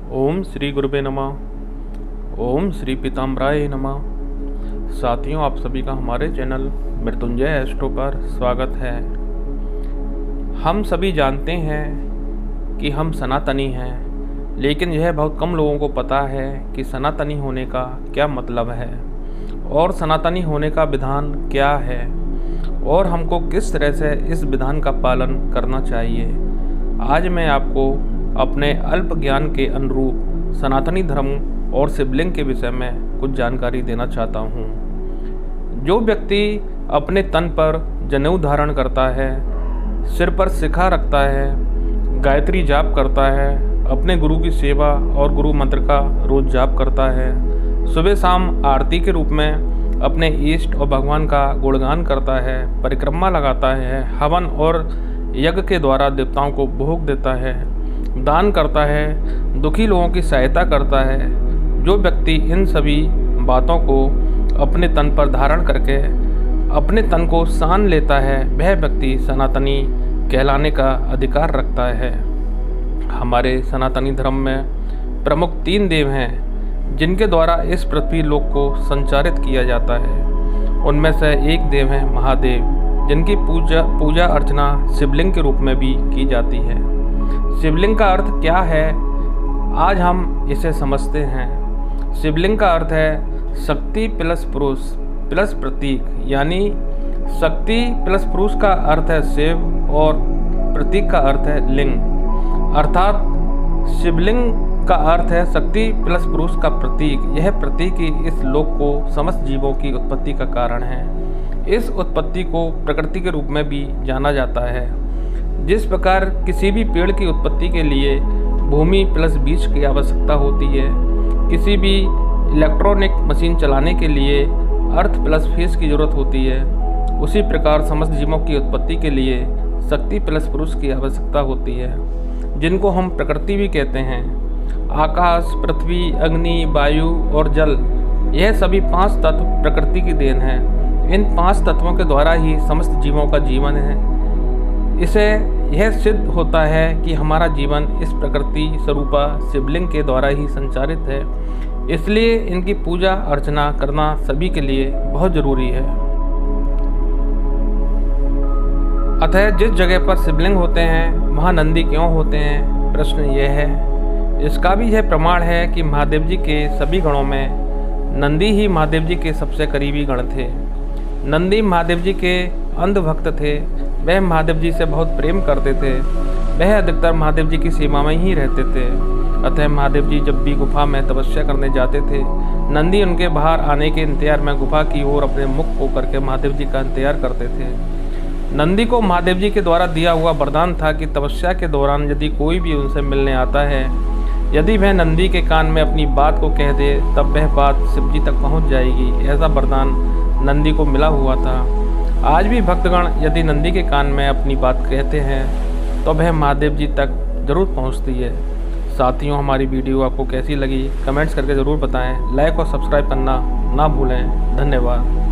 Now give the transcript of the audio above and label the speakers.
Speaker 1: ओम श्री गुरुवे नमः। ओम श्री पीताम्बराय नमः। साथियों, आप सभी का हमारे चैनल मृत्युंजय एस्ट्रो पर स्वागत है। हम सभी जानते हैं कि हम सनातनी हैं, लेकिन यह बहुत कम लोगों को पता है कि सनातनी होने का क्या मतलब है और सनातनी होने का विधान क्या है और हमको किस तरह से इस विधान का पालन करना चाहिए। आज मैं आपको अपने अल्प ज्ञान के अनुरूप सनातनी धर्म और शिवलिंग के विषय में कुछ जानकारी देना चाहता हूँ। जो व्यक्ति अपने तन पर जनेऊ धारण करता है, सिर पर शिखा रखता है, गायत्री जाप करता है, अपने गुरु की सेवा और गुरु मंत्र का रोज जाप करता है, सुबह शाम आरती के रूप में अपने इष्ट और भगवान का गुणगान करता है, परिक्रमा लगाता है, हवन और यज्ञ के द्वारा देवताओं को भोग देता है, दान करता है, दुखी लोगों की सहायता करता है। जो व्यक्ति इन सभी बातों को अपने तन पर धारण करके अपने तन को सान लेता है, वह व्यक्ति सनातनी कहलाने का अधिकार रखता है। हमारे सनातनी धर्म में प्रमुख 3 देव हैं जिनके द्वारा इस पृथ्वी लोक को संचारित किया जाता है। उनमें से एक देव है महादेव, जिनकी पूजा अर्चना शिवलिंग के रूप में भी की जाती है। शिवलिंग का अर्थ क्या है, आज हम इसे समझते हैं। शिवलिंग का अर्थ है शक्ति प्लस पुरुष प्लस प्रतीक, यानी शक्ति प्लस पुरुष का अर्थ है शिव और प्रतीक का अर्थ है लिंग, अर्थात शिवलिंग का अर्थ है शक्ति प्लस पुरुष का प्रतीक। यह प्रतीक ही इस लोक को समस्त जीवों की उत्पत्ति का कारण है। इस उत्पत्ति को प्रकृति के रूप में भी जाना जाता है। जिस प्रकार किसी भी पेड़ की उत्पत्ति के लिए भूमि प्लस बीज की आवश्यकता होती है, किसी भी इलेक्ट्रॉनिक मशीन चलाने के लिए अर्थ प्लस फेस की जरूरत होती है, उसी प्रकार समस्त जीवों की उत्पत्ति के लिए शक्ति प्लस पुरुष की आवश्यकता होती है, जिनको हम प्रकृति भी कहते हैं। आकाश, पृथ्वी, अग्नि, वायु और जल, यह सभी 5 तत्व प्रकृति की देन है। इन 5 तत्वों के द्वारा ही समस्त जीवों का जीवन है। इसे यह सिद्ध होता है कि हमारा जीवन इस प्रकृति स्वरूपा शिवलिंग के द्वारा ही संचारित है, इसलिए इनकी पूजा अर्चना करना सभी के लिए बहुत जरूरी है। अतः जिस जगह पर शिवलिंग होते हैं वहाँ नंदी क्यों होते हैं, प्रश्न यह है। इसका भी यह प्रमाण है कि महादेव जी के सभी गणों में नंदी ही महादेव जी के सबसे करीबी गण थे। नंदी महादेव जी के अंध भक्त थे। वह महादेव जी से बहुत प्रेम करते थे। वह अधिकतर महादेव जी की सेवा में ही रहते थे। अतः महादेव जी जब भी गुफा में तपस्या करने जाते थे, नंदी उनके बाहर आने के इंतजार में गुफा की ओर अपने मुख को करके महादेव जी का इंतजार करते थे। नंदी को महादेव जी के द्वारा दिया हुआ वरदान था कि तपस्या के दौरान यदि कोई भी उनसे मिलने आता है, यदि वह नंदी के कान में अपनी बात को कह दे, तब वह बात शिव जी तक पहुँच जाएगी। ऐसा वरदान नंदी को मिला हुआ था। आज भी भक्तगण यदि नंदी के कान में अपनी बात कहते हैं तो वह महादेव जी तक जरूर पहुंचती है। साथियों, हमारी वीडियो आपको कैसी लगी कमेंट्स करके ज़रूर बताएं। लाइक और सब्सक्राइब करना ना भूलें। धन्यवाद।